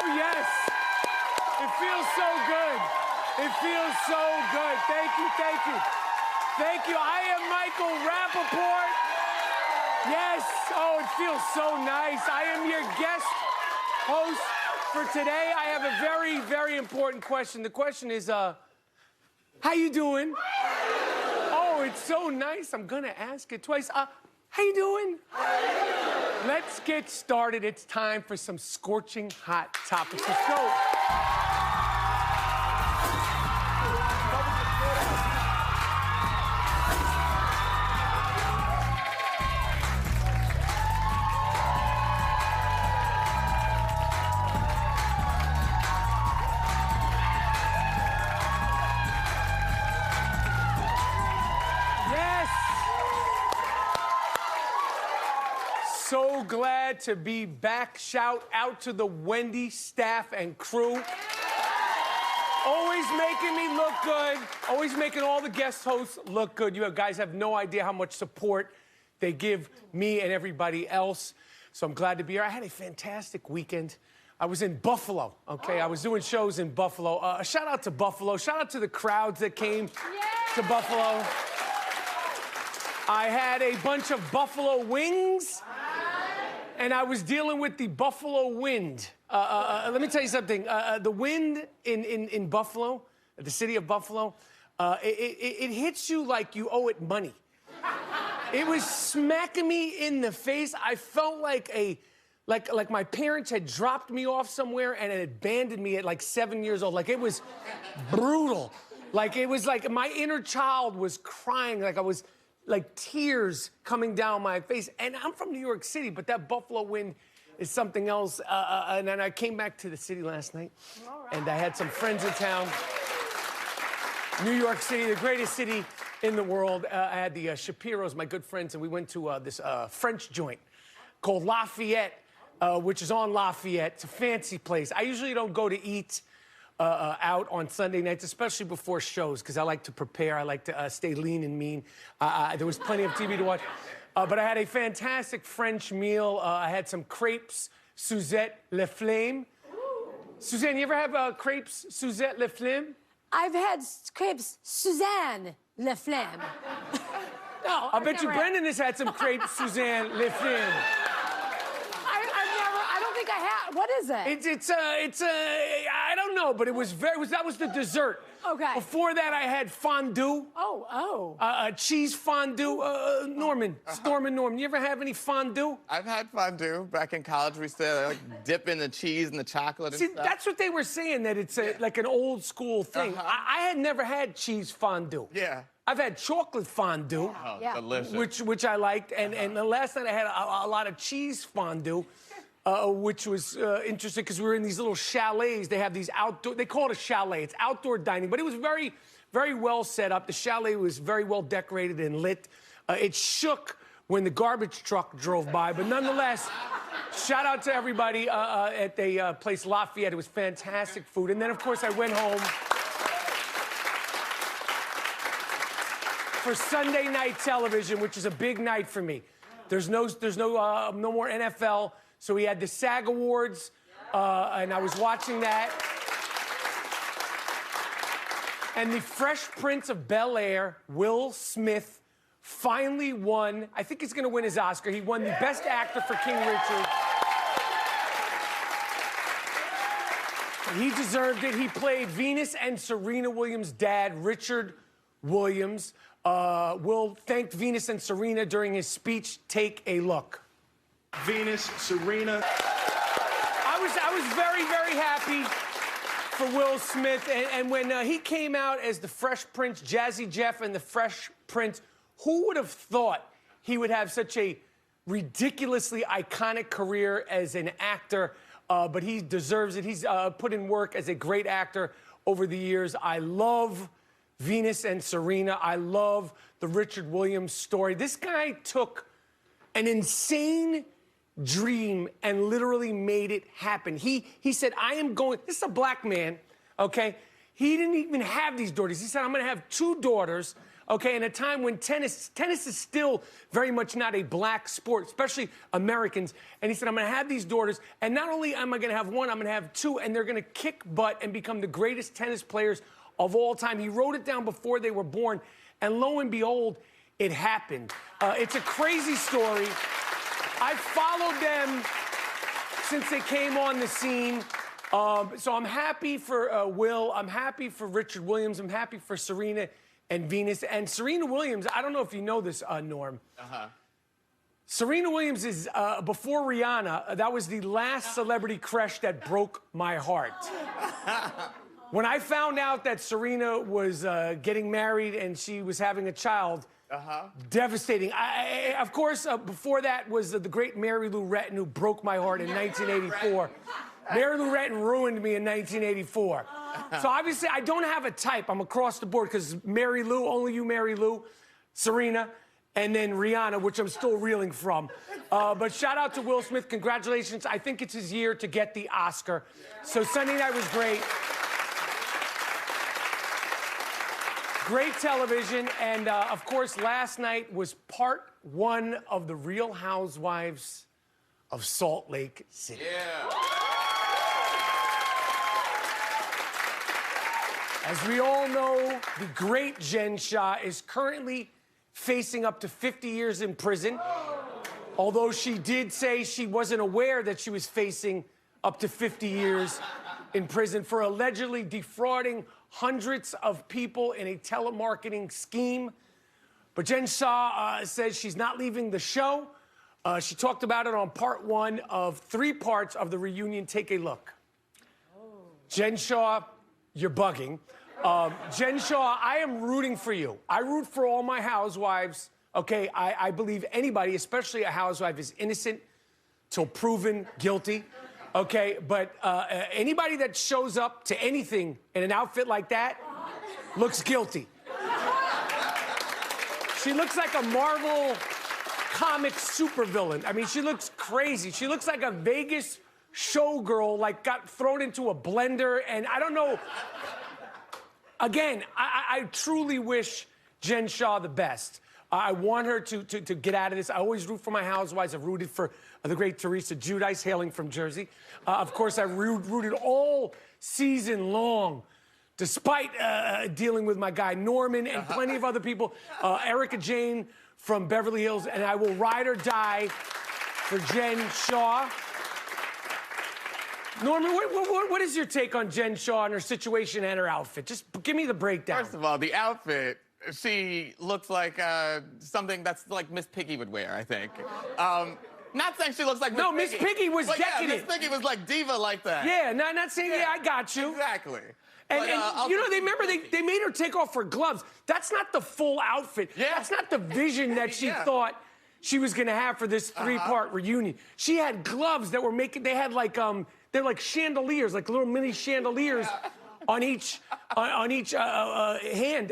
Oh, yes. It feels so good. It feels so good. Thank you, thank you. Thank you. I am Michael Rapaport. Yes. Oh, it feels so nice. I am your guest host for today. I have a very, very important question. The question is, how you doing? Oh, it's so nice. I'm gonna ask it twice. How you doing? Let's get started. It's time for some scorching hot topics. Let's go. So glad to be back. Shout out to the Wendy staff and crew. Always making me look good. Always making all the guest hosts look good. You guys have no idea how much support they give me and everybody else. So I'm glad to be here. I had a fantastic weekend. I was in Buffalo, okay? I was doing shows in Buffalo. Shout out to Buffalo. Shout out to the crowds that came to Buffalo. I had a bunch of buffalo wings. And I was dealing with the Buffalo wind. Let me tell you something. The wind in Buffalo, the city of Buffalo, it hits you like you owe it money. It was smacking me in the face. I felt like like my parents had dropped me off somewhere and had abandoned me at like 7 years old. Like, it was brutal. Like, it was like my inner child was crying. Like, I was like tears coming down my face. And I'm from New York City, but that Buffalo wind is something else. And then I came back to the city last night, and I had some friends in town. New York City, the greatest city in the world. I had the Shapiros, my good friends, and we went to this French joint called Lafayette, which is on Lafayette. It's a fancy place. I usually don't go to eat out on Sunday nights, especially before shows, because I like to prepare. I like to stay lean and mean. There was plenty of TV to watch. But I had a fantastic French meal. I had some crepes Suzette Le Flame. Suzanne, you ever have crepes Suzette Le Flame? I've had crepes Suzanne Le Flame. No, I bet you Brendan has had some crepes Suzanne Le Flame. I have. What is it? I don't know, but that was the dessert. Okay. Before that, I had fondue. Cheese fondue. Norman, Norman, you ever have any fondue? I've had fondue. Back in college, we used to like dip in the cheese and the chocolate and See, stuff. that's what they were saying, that it's like an old school thing. I had never had cheese fondue. Yeah. I've had chocolate fondue. Oh, delicious. Which I liked, and the last night I had a lot of cheese fondue. Which was interesting because we were in these little chalets. They have these outdoor, they call it a chalet. It's outdoor dining, but it was very, very well set up. The chalet was very well decorated and lit. It shook when the garbage truck drove by, but nonetheless, shout out to everybody at the place Lafayette. It was fantastic food. And then, of course, I went home for Sunday night television, which is a big night for me. There's no more NFL. So we had the SAG Awards, and I was watching that. And the Fresh Prince of Bel-Air, Will Smith, finally won. I think he's going to win his Oscar. He won the Best Actor for King Richard. He deserved it. He played Venus and Serena Williams' dad, Richard Williams. Will thanked Venus and Serena during his speech. Take a look. Venus, Serena. I was very, very happy for Will Smith. And when he came out as the Fresh Prince, Jazzy Jeff and the Fresh Prince, who would have thought he would have such a ridiculously iconic career as an actor? But he deserves it. He's put in work as a great actor over the years. I love Venus and Serena. I love the Richard Williams story. This guy took an insane dream and literally made it happen. He said, I am going, this is a black man, okay? He didn't even have these daughters. He said, I'm gonna have 2 daughters, okay, in a time when tennis is still very much not a black sport, especially Americans. And he said, I'm going to have these daughters, and not only am I going to have one, I'm going to have two, and they're going to kick butt and become the greatest tennis players of all time. He wrote it down before they were born, and lo and behold, it happened. It's a crazy story. I followed them since they came on the scene. So I'm happy for Will. I'm happy for Richard Williams. I'm happy for Serena and Venus. And Serena Williams, I don't know if you know this, Norm. Serena Williams is, before Rihanna, that was the last celebrity crush that broke my heart. When I found out that Serena was getting married and she was having a child, devastating. Of course, before that was the great Mary Lou Retton, who broke my heart in 1984. Mary Lou Retton ruined me in 1984. So obviously, I don't have a type. I'm across the board because Mary Lou, only you, Mary Lou, Serena, and then Rihanna, which I'm still reeling from. But shout out to Will Smith. Congratulations. I think it's his year to get the Oscar. So Sunday night was great. Great television. And, of course, last night was part 1 of The Real Housewives of Salt Lake City. As we all know, the great Jen Shah is currently facing up to 50 years in prison. Although she did say she wasn't aware that she was facing up to 50 years in prison for allegedly defrauding hundreds of people in a telemarketing scheme. But Jen Shah says she's not leaving the show. She talked about it on part 1 of 3 parts of the reunion. Take a look. Jen Shah, you're bugging. Jen Shah, I am rooting for you. I root for all my housewives, okay? I believe anybody, especially a housewife, is innocent till proven guilty, okay? But anybody that shows up to anything in an outfit like that looks guilty. She looks like a Marvel comic supervillain. I mean, she looks crazy. She looks like a Vegas showgirl, like got thrown into a blender, and I don't know. Again, I truly wish Jen Shah the best. I want her to get out of this. I always root for my housewives. I've rooted for the great Teresa Giudice, hailing from Jersey. Of course, I rooted all season long, despite dealing with my guy Norman and plenty of other people. Erica Jane from Beverly Hills, and I will ride or die for Jen Shah. Norman, what is your take on Jen Shah and her situation and her outfit? Just give me the breakdown. First of all, the outfit, she looks like something that's like Miss Piggy would wear, I think. Not saying she looks like Miss Piggy. No, Miss Piggy was decadent. Yeah, Miss Piggy was like diva like that. Yeah, not saying, yeah, I got you. Exactly. And you know, they made her take off her gloves. That's not the full outfit. Yeah. That's not the vision that she thought she was going to have for this 3-part reunion. She had gloves that were they had like, they're like chandeliers, like little mini chandeliers on each hand.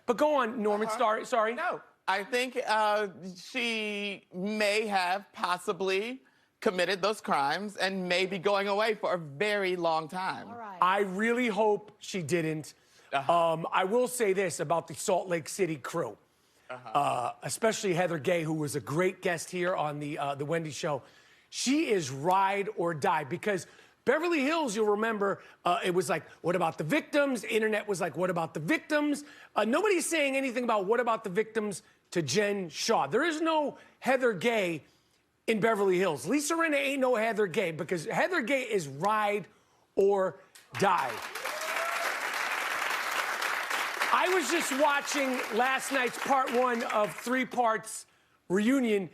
But go on, Norman. Sorry. No, I think she may have possibly committed those crimes and may be going away for a very long time. All right. I really hope she didn't. I will say this about the Salt Lake City crew, especially Heather Gay, who was a great guest here on the Wendy Show. She is ride or die because Beverly Hills, you'll remember, it was like, what about the victims? Internet was like, what about the victims? Nobody's saying anything about what about the victims to Jen Shah. There is no Heather Gay in Beverly Hills. Lisa Rinna ain't no Heather Gay because Heather Gay is ride or die. I was just watching last night's part 1 of 3 parts reunion,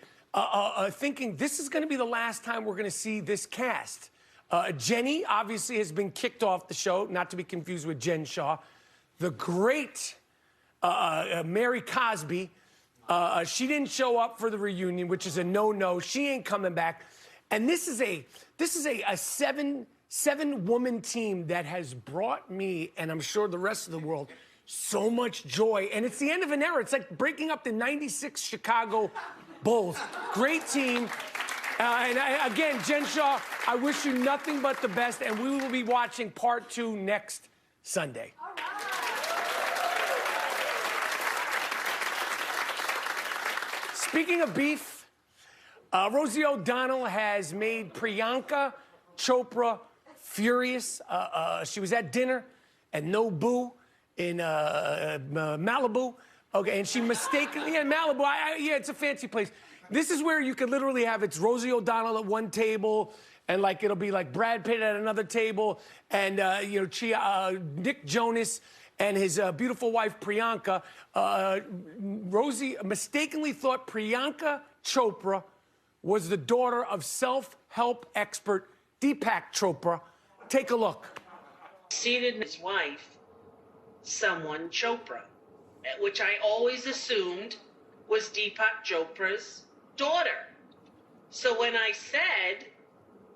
thinking this is going to be the last time we're going to see this cast. Jenny obviously has been kicked off the show, not to be confused with Jen Shah. The great Mary Cosby, she didn't show up for the reunion, which is a no-no. She ain't coming back. And this is a 7-woman team that has brought me, and I'm sure the rest of the world, so much joy. And it's the end of an era. It's like breaking up the '96 Chicago Bulls. Great team. Again, Jen Shah, I wish you nothing but the best, and we will be watching part 2 next Sunday. Speaking of beef, Rosie O'Donnell has made Priyanka Chopra furious. She was at dinner at Nobu in Malibu. Okay, and she mistakenly, yeah, Malibu, yeah, it's a fancy place. This is where you could literally have, it's Rosie O'Donnell at one table, and like it'll be like Brad Pitt at another table, and you know, Nick Jonas and his beautiful wife Priyanka. Rosie mistakenly thought Priyanka Chopra was the daughter of self-help expert Deepak Chopra. Take a look. Seated his wife, someone Chopra, which I always assumed was Deepak Chopra's daughter. So when I said,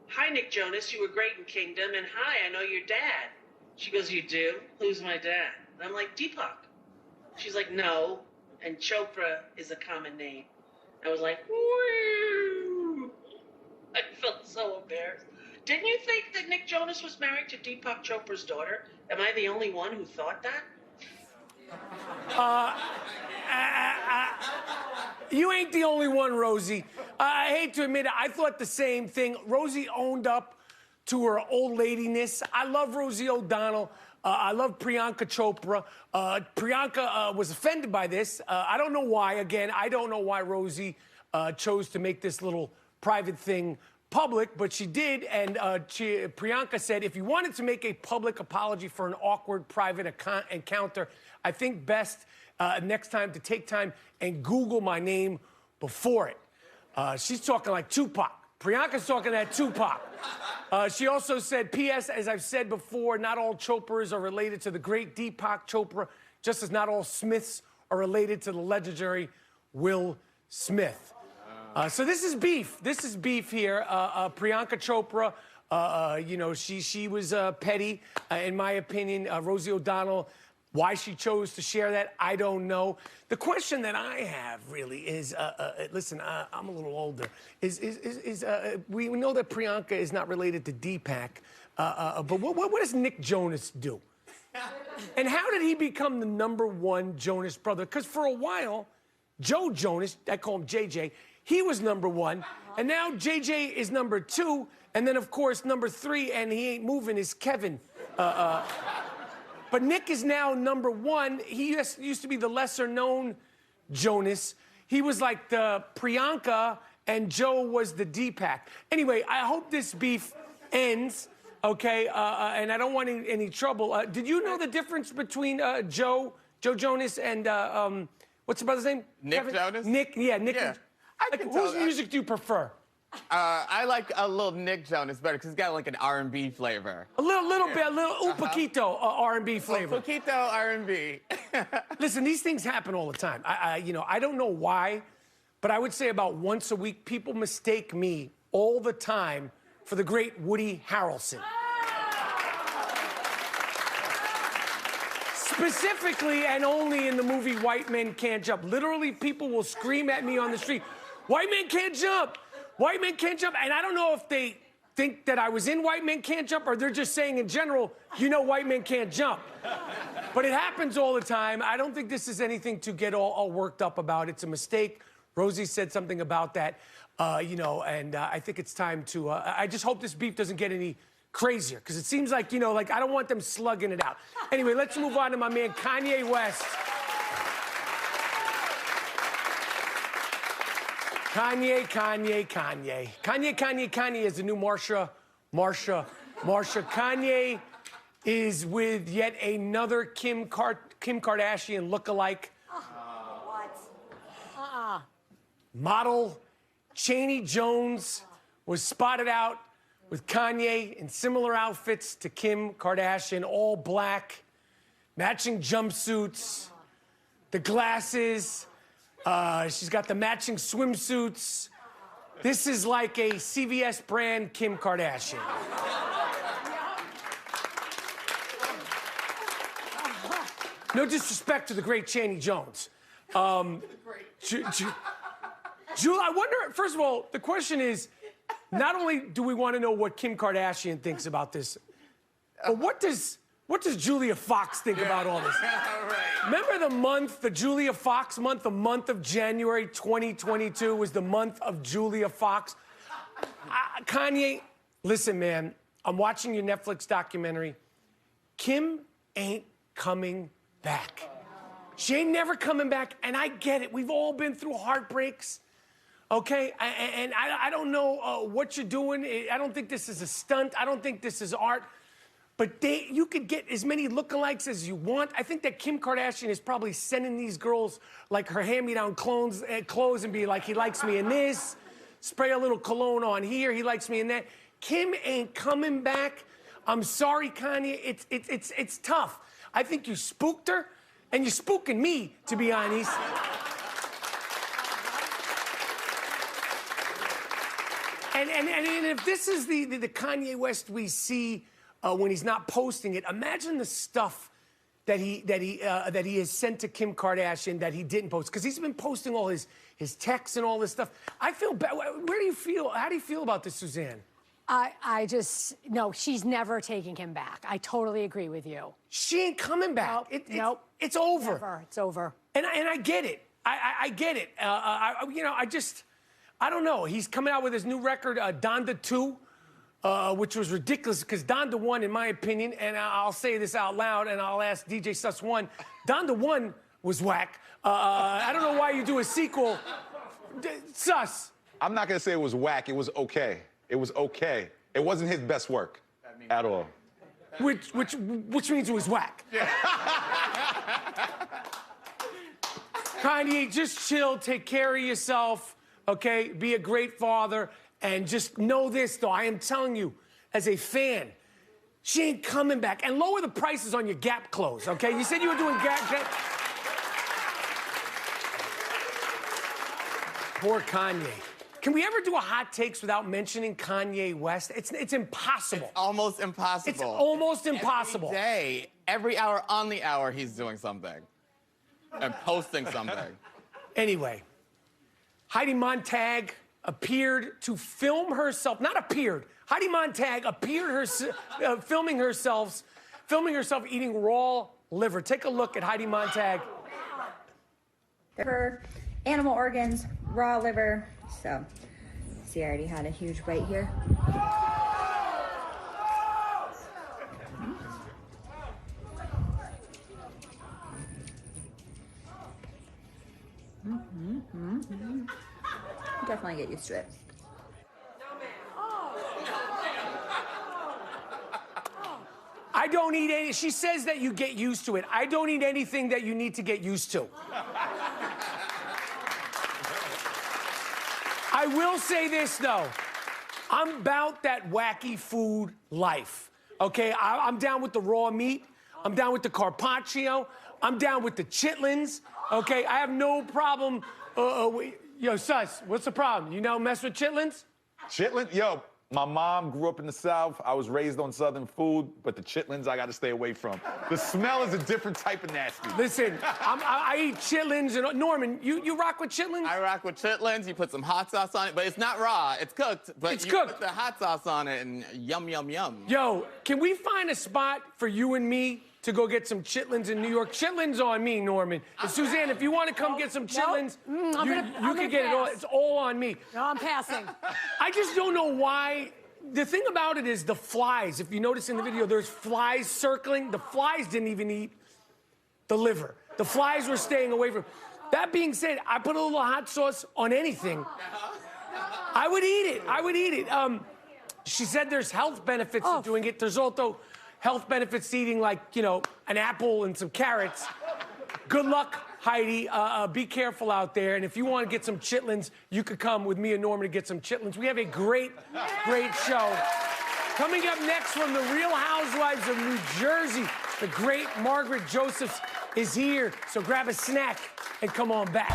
"Hi, Nick Jonas, you were great in Kingdom," and "Hi, I know your dad," she goes, "You do? Who's my dad?" And I'm like, "Deepak." She's like, "No, and Chopra is a common name." I was like, "Woo!" I felt so embarrassed. Didn't you think that Nick Jonas was married to Deepak Chopra's daughter? Am I the only one who thought that? You ain't the only one, Rosie. I hate to admit it, I thought the same thing. Rosie owned up to her old ladiness. I love Rosie O'Donnell. I love Priyanka Chopra. Priyanka was offended by this. I don't know why. Again, I don't know why Rosie chose to make this little private thing public, but she did, and Priyanka said, if you wanted to make a public apology for an awkward private encounter, I think best next time to take time and Google my name before it. She's talking like Tupac. Priyanka's talking that Tupac. She also said, P.S., as I've said before, not all Chopras are related to the great Deepak Chopra, just as not all Smiths are related to the legendary Will Smith. So this is beef. This is beef here. Priyanka Chopra, you know, she was petty, in my opinion. Rosie O'Donnell, why she chose to share that, I don't know. The question that I have really is, listen, I'm a little older. We know that Priyanka is not related to Deepak, but what does Nick Jonas do? And how did he become the #1 Jonas brother? Because for a while, Joe Jonas, I call him JJ, he was #1, and now JJ is #2, and then, of course, #3, and he ain't moving, is Kevin. But Nick is now #1. He used to be the lesser-known Jonas. He was like the Priyanka, and Joe was the Deepak. Anyway, I hope this beef ends, okay? And I don't want any trouble. Did you know the difference between Joe Jonas and, what's the brother's name? Nick Kevin? Jonas? Nick, yeah, Nick. Yeah. Whose music do you prefer? I like a little Nick Jonas better because he's got like an R&B flavor. A little bit, a little un poquito R&B flavor. Un poquito R&B. Listen, these things happen all the time. You know, I don't know why, but I would say about once a week, people mistake me all the time for the great Woody Harrelson. Specifically and only in the movie White Men Can't Jump. Literally, people will scream at me on the street, "White Men Can't Jump! White Men Can't Jump!" And I don't know if they think that I was in White Men Can't Jump or they're just saying in general, you know, white men can't jump. But it happens all the time. I don't think this is anything to get all worked up about. It's a mistake. Rosie said something about that, you know, and I think it's time to, I just hope this beef doesn't get any crazier, because it seems like, you know, like I don't want them slugging it out. Anyway, let's move on to my man Kanye West. Kanye is the new Marsha. Kanye is with yet another Kim Kardashian lookalike. What? Model Chaney Jones was spotted out with Kanye in similar outfits to Kim Kardashian, all black, matching jumpsuits, the glasses. She's got the matching swimsuits. This is like a CVS brand Kim Kardashian. No disrespect to the great Chaney Jones. Jewel, I wonder, first of all, the question is, not only do we want to know what Kim Kardashian thinks about this, but what does What does Julia Fox think about all this? Remember the month, the Julia Fox month, the month of January 2022 was the month of Julia Fox. Kanye, listen, man, I'm watching your Netflix documentary. Kim ain't coming back. She ain't never coming back, and I get it. We've all been through heartbreaks, okay? And I don't know what you're doing. I don't think this is a stunt. I don't think this is art. But you could get as many lookalikes as you want. I think that Kim Kardashian is probably sending these girls like her hand-me-down clothes and be like, he likes me in this. Spray a little cologne on here. He likes me in that. Kim ain't coming back. I'm sorry, Kanye. It's tough. I think you spooked her, and you're spooking me, to be honest. And if this is the Kanye West we see when he's not posting it, imagine the stuff that he has sent to Kim Kardashian that he didn't post, because he's been posting all his texts and all this stuff. I feel bad. Where do you feel? How do you feel about this, Suzanne? No, she's never taking him back. I totally agree with you. She ain't coming back. Nope. It's over. Never. It's over. And I get it. I get it. I don't know. He's coming out with his new record, Donda 2. Which was ridiculous, because Donda 1, in my opinion, and I'll say this out loud, and I'll ask DJ Sus 1, Donda 1 was whack. I don't know why you do a sequel. Sus. I'm not gonna say it was whack, it was okay. It was okay. It wasn't his best work at all. Which means it was whack. Yeah. Kanye, just chill, take care of yourself, okay? Be a great father. And just know this, though, I am telling you, as a fan, she ain't coming back. And lower the prices on your Gap clothes, okay? You said you were doing Gap. Poor Kanye. Can we ever do a hot takes without mentioning Kanye West? It's impossible. It's almost impossible. It's almost impossible. Every day, every hour on the hour, he's doing something and posting something. Anyway, Heidi Montag appeared to film herself, not appeared, Heidi Montag appeared filming herself eating raw liver. Take a look at Heidi Montag. For animal organs, raw liver. So, see, I already had a huge bite here. Definitely get used to it. I don't eat any. She says that you get used to it. I don't eat anything that you need to get used to. I will say this, though. I'm about that wacky food life, okay? I'm down with the raw meat. I'm down with the carpaccio. I'm down with the chitlins, okay? I have no problem. Yo, Sus, what's the problem? You don't mess with chitlins? Chitlins? Yo, my mom grew up in the South. I was raised on Southern food, but the chitlins I gotta stay away from. The smell is a different type of nasty. Listen, I eat chitlins. And Norman, you rock with chitlins? I rock with chitlins. You put some hot sauce on it, but it's not raw. It's cooked. But it's you cooked. Put the hot sauce on it and yum, yum, yum. Yo, can we find a spot for you and me to go get some chitlins in New York? Chitlins on me, Norman. And Suzanne, if you want to come get some chitlins, you can get it all. It's all on me. No, I'm passing. I just don't know why. The thing about it is the flies. If you notice in the video, there's flies circling. The flies didn't even eat the liver. The flies were staying away from. That being said, I put a little hot sauce on anything. I would eat it. I would eat it. She said there's health benefits to doing it. There's also health benefits to eating, like, you know, an apple and some carrots. Good luck, Heidi. Be careful out there. And if you want to get some chitlins, you could come with me and Norman to get some chitlins. We have a great, great show. Coming up next from the Real Housewives of New Jersey, the great Margaret Josephs is here. So grab a snack and come on back.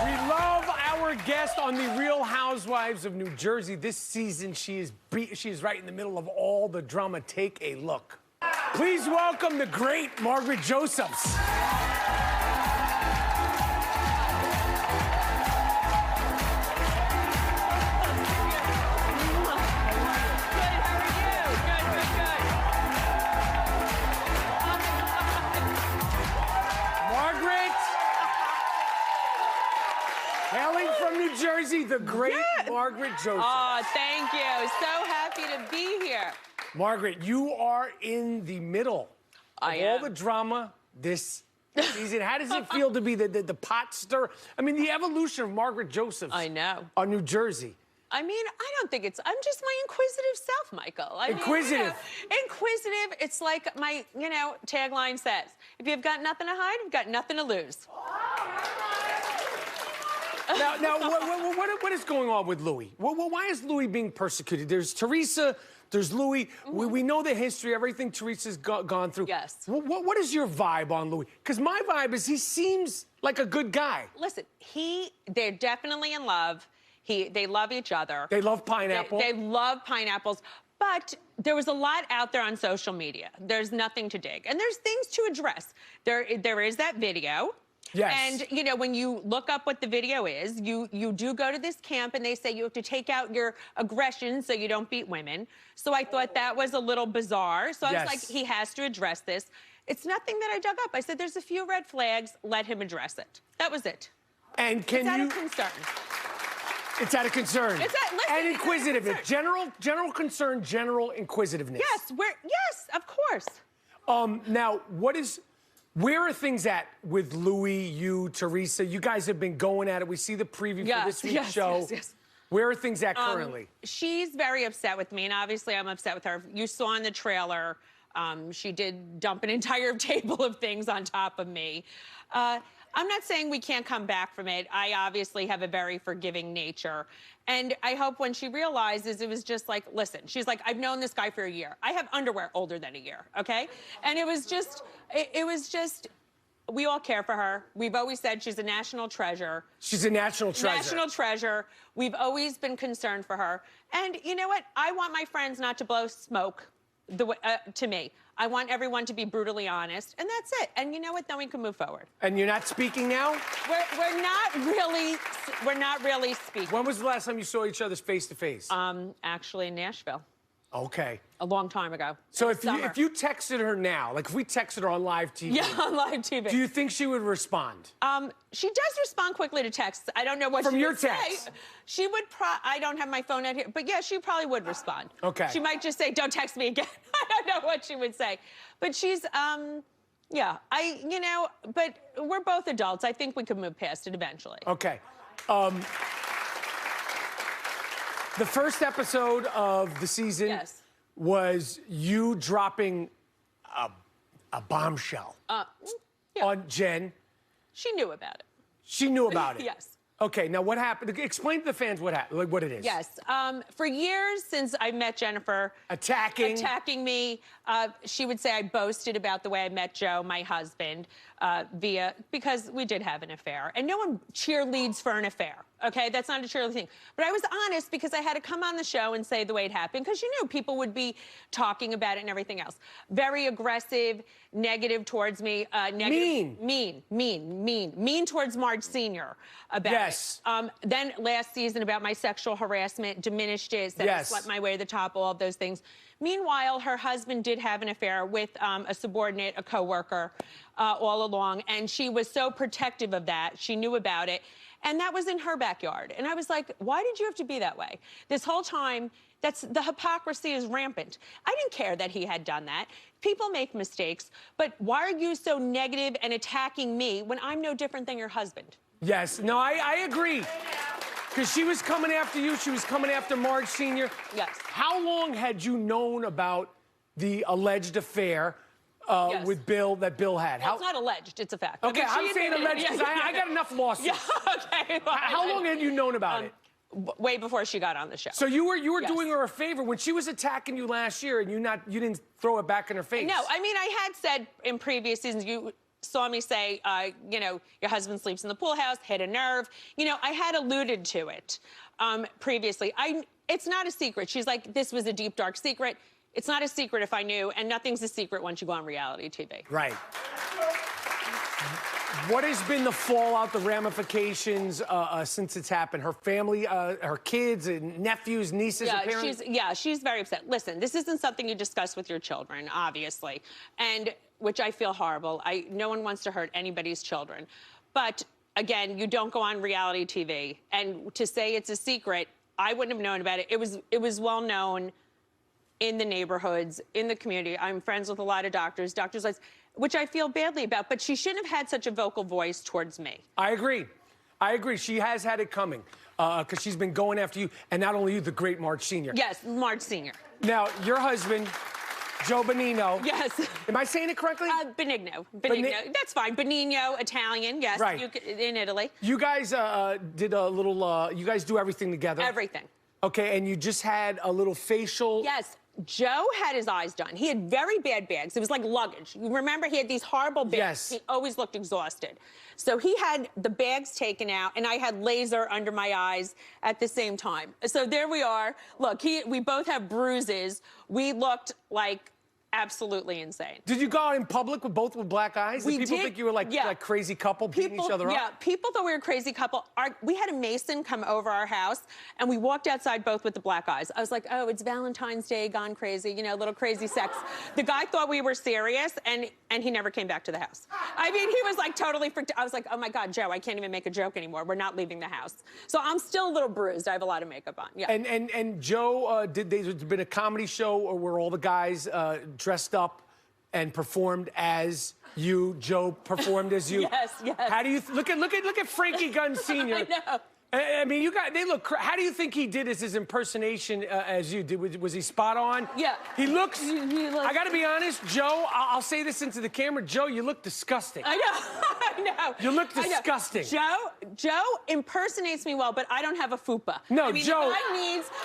We love our guest on the Real Housewives of New Jersey. This season, she is right in the middle of all the drama. Take a look. Please welcome the great Margaret Josephs. the great Margaret Josephs. Oh, thank you. So happy to be here. Margaret, you are in the middle of all the drama this season. How does it feel to be the pot stir? I mean, the evolution of Margaret Josephs. I know. On New Jersey. I mean, I don't think I'm just my inquisitive self, Michael. Inquisitive. Inquisitive. It's like my, tagline says, if you've got nothing to hide, you've got nothing to lose. Now, what is going on with Louis? Why is Louis being persecuted? There's Teresa, there's Louis. We know the history, everything Teresa's gone through. Yes. What is your vibe on Louis? Because my vibe is he seems like a good guy. Listen, they're definitely in love. They love each other. They love pineapple. They love pineapples. But there was a lot out there on social media. There's nothing to dig. And there's things to address. There is that video. Yes. And, when you look up what the video is, you do go to this camp and they say you have to take out your aggression so you don't beat women. So I thought that was a little bizarre. So I was like, he has to address this. It's nothing that I dug up. I said, there's a few red flags. Let him address it. That was it. And it's out of concern. It's out of concern. Listen, and inquisitiveness. General concern, general inquisitiveness. Yes, of course. Now, where are things at with Louis, you, Teresa? You guys have been going at it. We see the preview for this week's show. Yes. Where are things at currently? She's very upset with me, and obviously I'm upset with her. You saw in the trailer, she did dump an entire table of things on top of me. I'm not saying we can't come back from it. I obviously have a very forgiving nature. And I hope when she realizes it was just like, listen, she's like, I've known this guy for a year. I have underwear older than a year, okay? And it was just, we all care for her. We've always said she's a national treasure. She's a national treasure. National treasure. We've always been concerned for her. And you know what? I want my friends not to blow smoke to me. I want everyone to be brutally honest, and that's it. And you know what? Then we can move forward. And you're not speaking now? We're not really speaking. When was the last time you saw each other's face to face? Actually in Nashville. Okay. A long time ago. So if you texted her now, like if we texted her on live TV. Yeah, on live TV. Do you think she would respond? She does respond quickly to texts. I don't know what From she your would text. say. She would I don't have my phone out here, but yeah, she probably would respond. Okay. She might just say, don't text me again. I don't know what she would say. But she's, yeah, but we're both adults. I think we could move past it eventually. Okay. The first episode of the season was you dropping a bombshell on Jen. She knew about it. She knew about it? Yes. Okay, now what happened? Explain to the fans what happened, like what it is. Yes. For years since I met Jennifer. Attacking me. She would say I boasted about the way I met Joe, my husband, because we did have an affair. And no one cheerleads for an affair, okay? That's not a cheerleading thing. But I was honest because I had to come on the show and say the way it happened, because you knew people would be talking about it and everything else. Very aggressive, negative towards me. Mean towards Marge Sr. about it. Then last season about my sexual harassment, diminished it, said I slept my way to the top, all of those things. Meanwhile, her husband did have an affair with a subordinate, a coworker, all along, and she was so protective of that. She knew about it, and that was in her backyard. And I was like, why did you have to be that way? This whole time, the hypocrisy is rampant. I didn't care that he had done that. People make mistakes, but why are you so negative and attacking me when I'm no different than your husband? Yes, no, I agree. Because she was coming after you, she was coming after Marge Sr. Yes. How long had you known about the alleged affair with Bill, that Bill had? Well, it's not alleged, it's a fact. Okay, I'm saying alleged because I got enough lawsuits. Yeah, okay. How long had you known about it? Way before she got on the show. So you were doing her a favor when she was attacking you last year, and you didn't throw it back in her face. No, I mean, I had said in previous seasons, you saw me say, your husband sleeps in the pool house, hit a nerve. I had alluded to it previously. It's not a secret. She's like, this was a deep, dark secret. It's not a secret if I knew, and nothing's a secret once you go on reality TV. Right. What has been the fallout, the ramifications since it's happened? Her family, her kids, and nephews, nieces, and parents? She's very upset. Listen, this isn't something you discuss with your children, obviously, and which I feel horrible. No one wants to hurt anybody's children. But again, you don't go on reality TV. And to say it's a secret, I wouldn't have known about it. It was well known in the neighborhoods, in the community. I'm friends with a lot of doctors, which I feel badly about, but she shouldn't have had such a vocal voice towards me. I agree. She has had it coming because she's been going after you, and not only you, the great Marge Sr. Yes, Marge Sr. Now, your husband, Joe Benigno. Yes. Am I saying it correctly? Benigno. That's fine. Benigno, Italian, yes. Right. In Italy. You guys did a little, you guys do everything together? Everything. Okay, and you just had a little facial. Yes. Joe had his eyes done. He had very bad bags. It was like luggage. You remember he had these horrible bags. Yes. He always looked exhausted. So he had the bags taken out, and I had laser under my eyes at the same time. So there we are. Look, we both have bruises. We looked like absolutely insane. Did you go out in public with black eyes? We did people did, think you were like crazy couple beating each other up? Yeah, people thought we were a crazy couple. We had a Mason come over our house, and we walked outside both with the black eyes. I was like, oh, it's Valentine's Day gone crazy, you know, little crazy sex. The guy thought we were serious, and he never came back to the house. I mean, he was like totally freaked out. I was like, oh my God, Joe, I can't even make a joke anymore. We're not leaving the house. So I'm still a little bruised. I have a lot of makeup on. Yeah. And Joe, there's been a comedy show where all the guys dressed up and performed as you. Joe performed as you. Yes. How do you look at Frankie Gunn Sr.? I know. I mean, they look. How do you think he did his impersonation as you? Was he spot on? Yeah. He looks. I got to be honest, Joe. I'll say this into the camera, Joe. You look disgusting. I know. I know. You look disgusting. Joe impersonates me well, but I don't have a fupa. No, I mean, Joe.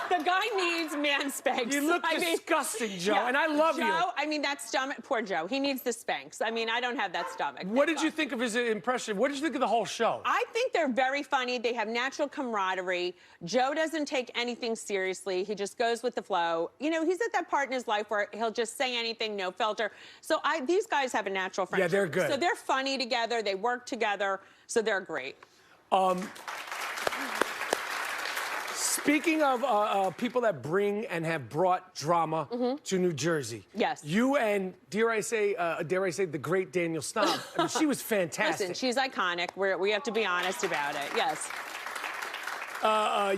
The guy needs man spanks. You look disgusting, Joe, and I love you. Joe, I mean, that stomach. Poor Joe. He needs the spanks. I mean, I don't have that stomach. What did you think of his impression? What did you think of the whole show? I think they're very funny. They have natural camaraderie. Joe doesn't take anything seriously. He just goes with the flow. You know, he's at that part in his life where he'll just say anything, no filter. So these guys have a natural friendship. Yeah, they're good. So they're funny together. They work together. So they're great. Speaking of people that bring and have brought drama to New Jersey, yes, you and dare I say the great Danielle Staub. I mean, she was fantastic. Listen, she's iconic. We have to be honest about it. Yes.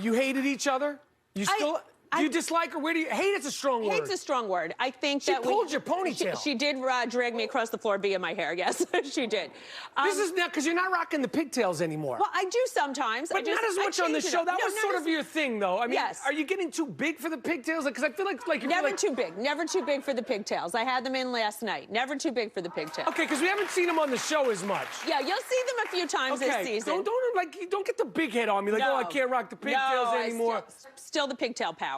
You hated each other. You still. Do you dislike her? Where do you hate? It's a strong word. Hate's a strong word. I think she pulled your ponytail. She did drag me across the floor via my hair. Yes, she did. This is now because you're not rocking the pigtails anymore. Well, I do sometimes. But not as much on the show. That was sort of your thing, though. I mean, yes. Are you getting too big for the pigtails? Because I feel like you're never too big. Never too big for the pigtails. I had them in last night. Never too big for the pigtails. Okay, because we haven't seen them on the show as much. Yeah, you'll see them a few times this season. Don't get the big head on me. Like, oh, I can't rock the pigtails anymore. Still the pigtail power.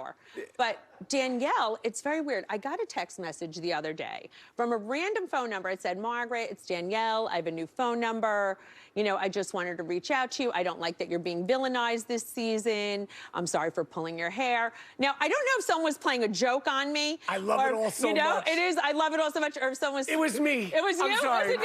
But Danielle, it's very weird. I got a text message the other day from a random phone number. It said, Margaret, it's Danielle. I have a new phone number. You know, I just wanted to reach out to you. I don't like that you're being villainized this season. I'm sorry for pulling your hair. Now, I don't know if someone was playing a joke on me. I love it all so much. You know, it is. I love it all so much. Or if someone was... It was me. It was you? I'm sorry. It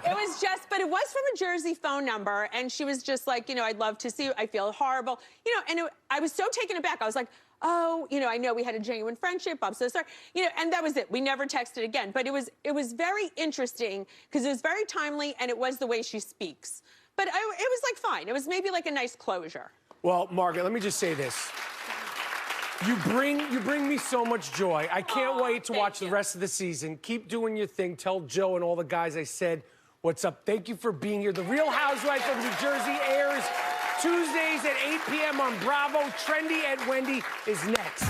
was just, but it was from a Jersey phone number. And she was just like, you know, I'd love to see you. I feel horrible. You know, and I was so taken aback. I was like, oh, you know, I know we had a genuine friendship. I'm so sorry. You know, and that was it. We never texted again. But it was very interesting because it was very timely and it was the way she speaks. But it was like fine. It was maybe like a nice closure. Well, Margaret, let me just say this. You bring me so much joy. I can't wait to watch the rest of the season. Keep doing your thing. Tell Joe and all the guys I said what's up. Thank you for being here. The Real Housewives of New Jersey airs Tuesdays at 8 p.m. on Bravo. Trendy at Wendy is next.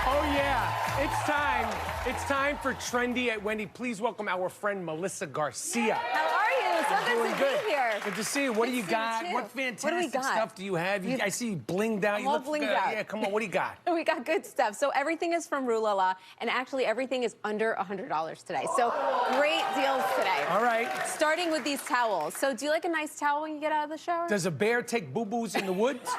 Oh, yeah. It's time. It's time for Trendy at Wendy. Please welcome our friend Melissa Garcia. How are you? So good to be here. Good to see you. What do you got? What fantastic stuff do you have? I see you blinged out. I'm all blinged out. Yeah, come on. What do you got? We got good stuff. So everything is from Rue La La, and actually everything is under $100 today. So great deals today. All right. Starting with these towels. So do you like a nice towel when you get out of the shower? Does a bear take boo-boos in the woods?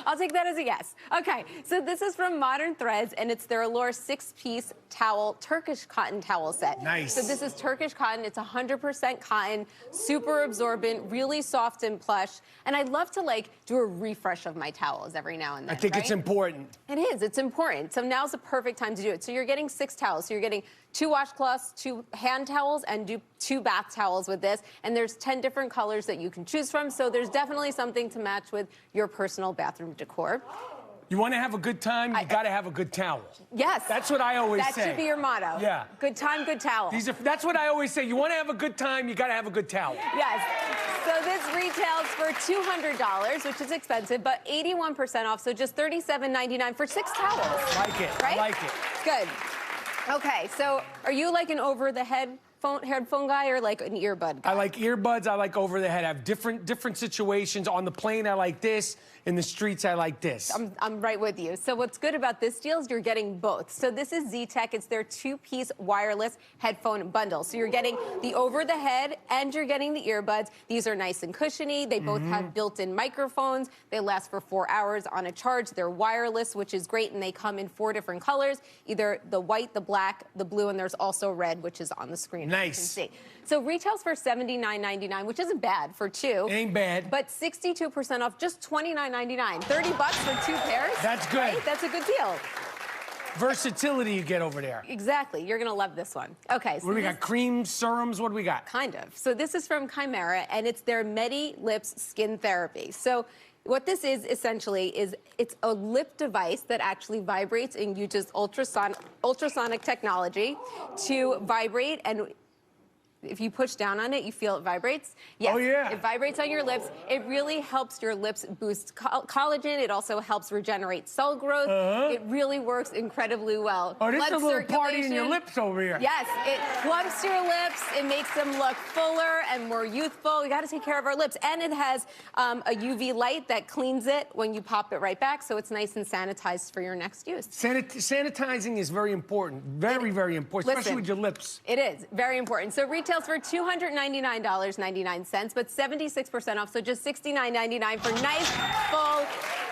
I'll take that as a yes. Okay, so this is from Modern Threads, and it's their Allure 6-piece towel, Turkish cotton towel set. Nice. So this is Turkish cotton. It's 100% cotton. cotton, super absorbent, really soft and plush. And I love to like do a refresh of my towels every now and then. I think it's important. It is, it's important. So now's the perfect time to do it. So you're getting 6 towels. So you're getting 2 washcloths, 2 hand towels, and 2 bath towels with this. And there's 10 different colors that you can choose from. So there's definitely something to match with your personal bathroom decor. You want to have a good time, you got to have a good towel. Yes. That's what I always say. That should be your motto. Yeah. Good time, good towel. That's what I always say. You want to have a good time, you got to have a good towel. Yes. So this retails for $200, which is expensive, but 81% off, so just $37.99 for 6 towels. Like it. Right? I like it. Good. Okay, so are you like an over-the-head headphone guy or like an earbud guy? I like earbuds. I like over the head. I have different situations. On the plane, I like this. In the streets, I like this. I'm right with you. So what's good about this deal is you're getting both. So this is Z-Tech. It's their 2-piece wireless headphone bundle. So you're getting the over-the-head and you're getting the earbuds. These are nice and cushiony. They both have built-in microphones. They last for 4 hours on a charge. They're wireless, which is great, and they come in 4 different colors, either the white, the black, the blue, and there's also red, which is on the screen. Nice. You can see. So retails for $79.99, which isn't bad for 2. Ain't bad. But 62% off, just $29.99. $30 for 2 pairs. That's good. Right? That's a good deal. Versatility you get over there. Exactly. You're going to love this one. Okay. So what do we got? Creams, serums? What do we got? Kind of. So this is from Chimera, and it's their Medi Lips Skin Therapy. So what this is essentially is it's a lip device that actually vibrates and uses ultrasonic technology to vibrate, and if you push down on it, you feel it vibrates. Yes, oh, yeah. It vibrates on your lips. It really helps your lips boost collagen. It also helps regenerate cell growth. It really works incredibly well. Oh, this Blood is a little party in your circulation. lips over here. Yes, it plumps your lips. It makes them look fuller and more youthful. We got to take care of our lips. And it has a UV light that cleans it when you pop it right back, so it's nice and sanitized for your next use. Sanitizing is very important. Very, very important, especially with your lips. It is very important. So retails for $299.99, but 76% off, so just $69.99 for nice, full,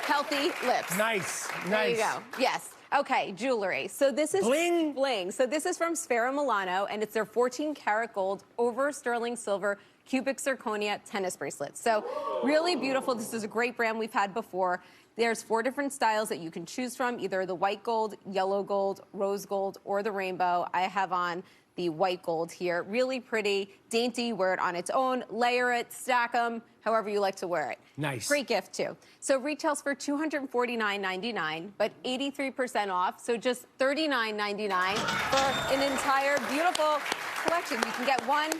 healthy lips. Nice, nice. There you go. Yes. Okay, jewelry. So this is bling. Bling. So this is from Sfera Milano, and it's their 14-karat gold over sterling silver cubic zirconia tennis bracelets. So really beautiful. This is a great brand we've had before. There's 4 different styles that you can choose from, either the white gold, yellow gold, rose gold, or the rainbow. I have on the white gold here. Really pretty, dainty, wear it on its own, layer it, stack them, however you like to wear it. Nice. Great gift, too. So retails for $249.99, but 83% off, so just $39.99 for an entire beautiful collection. You can get one,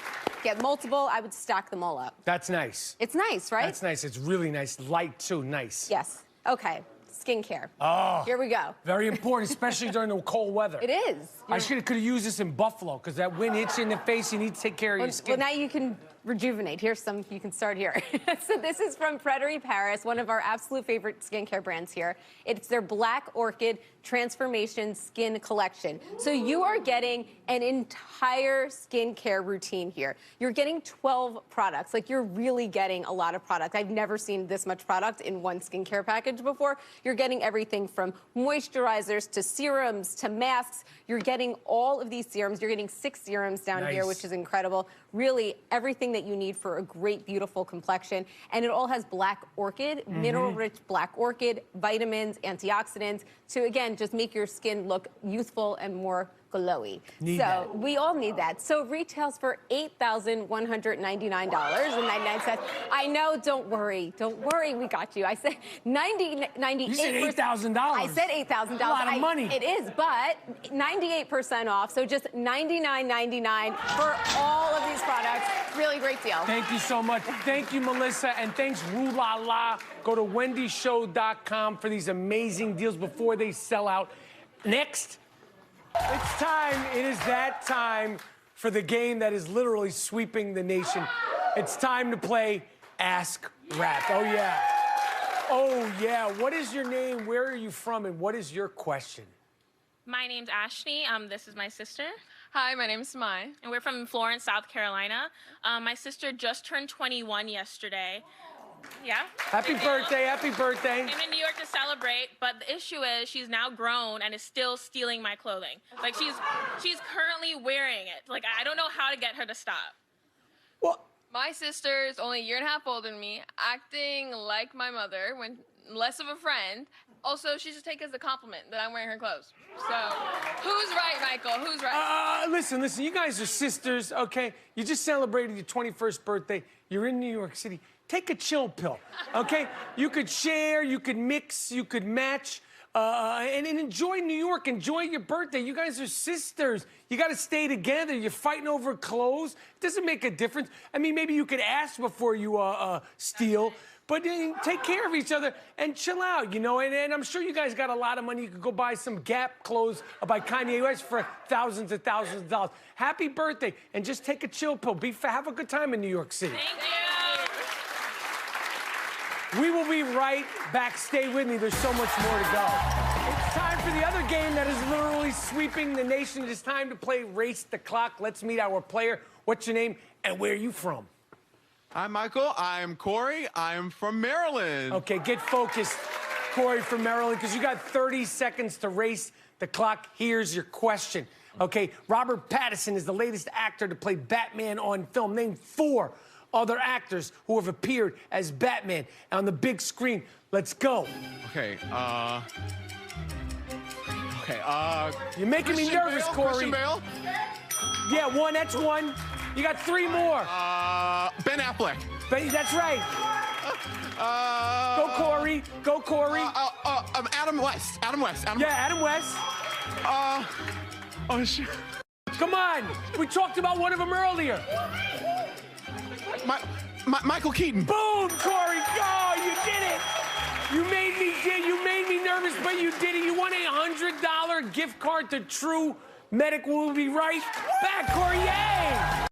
get multiple. I would stack them all up. That's nice. It's nice, right? That's nice. It's really nice. Light, too. Nice. Yes. Okay. Skincare. Oh. Here we go. Very important, especially during the cold weather. It is. I could have used this in Buffalo, because that wind hits you in the face. You need to take care of your skin. Well, now you can rejuvenate. Here's some, you can start here. So this is from Prêterie Paris, one of our absolute favorite skincare brands here. It's their Black Orchid Transformation Skin Collection. So you are getting an entire skincare routine here. You're getting 12 products. Like, you're really getting a lot of product. I've never seen this much product in one skincare package before. You're getting everything from moisturizers to serums to masks. You're getting all of these serums. You're getting 6 serums down here, which is incredible. Really, everything that you need for a great, beautiful complexion. And it all has Black Orchid, mineral-rich Black Orchid, vitamins, antioxidants, to, again, just make your skin look youthful and more glowy. So we all need that. So retails for $8,199.99. I know, don't worry, we got you. I said 98%. You said $8,000. I said $8,000. A lot of money. It is, but 98% off, so just $99.99 for all of these products. Really great deal. Thank you so much. Thank you, Melissa, and thanks, Rue La La. Go to wendyshow.com for these amazing deals before they sell out. Next, it's time. It is that time for the game that is literally sweeping the nation. It's time to play Ask Rap. Oh, yeah. Oh, yeah. What is your name? Where are you from? And what is your question? My name's Ashley. This is my sister. Hi, my name's Mai. And we're from Florence, South Carolina. My sister just turned 21 yesterday. Yeah. Happy birthday, happy birthday. Came in New York to celebrate, but the issue is she's now grown and is still stealing my clothing. Like, she's currently wearing it. Like, I don't know how to get her to stop. Well, My sister is only a year and a half older than me, acting like my mother when less of a friend. Also, she should take it as a compliment that I'm wearing her clothes. So, who's right, Michael? Who's right? Listen, you guys are sisters, okay? You just celebrated your 21st birthday. You're in New York City. Take a chill pill, okay? You could share, you could mix, you could match, and enjoy New York. Enjoy your birthday. You guys are sisters. You got to stay together. You're fighting over clothes. It doesn't make a difference. I mean, maybe you could ask before you steal. But take care of each other and chill out, you know? And I'm sure you guys got a lot of money. You could go buy some Gap clothes by Kanye West for thousands and thousands of dollars. Happy birthday, and just take a chill pill. Have a good time in New York City. Thank you. We will be right back. Stay with me. There's so much more to go. It's time for the other game that is literally sweeping the nation. It is time to play Race the Clock. Let's meet our player. What's your name and where are you from? Hi, Michael. I'm Corey. I'm from Maryland. Okay, get focused, Corey from Maryland, because you got 30 seconds to race the clock. Here's your question. Okay, Robert Pattinson is the latest actor to play Batman on film. Name 4 other actors who have appeared as Batman on the big screen. Let's go. Okay, You're making me nervous, Corey. Christian Bale? Yeah, 1, that's 1. You got 3 more. Ben Affleck. That's right. Go, Corey. Go, Corey. Adam West. Adam West. Adam West. Oh, shit. Come on. We talked about one of them earlier. Michael Keaton. Boom, Corey. Oh, you did it. You made me nervous, but you did it. You won a $100 gift card to True Medical. We'll be right back, Corey. Yay!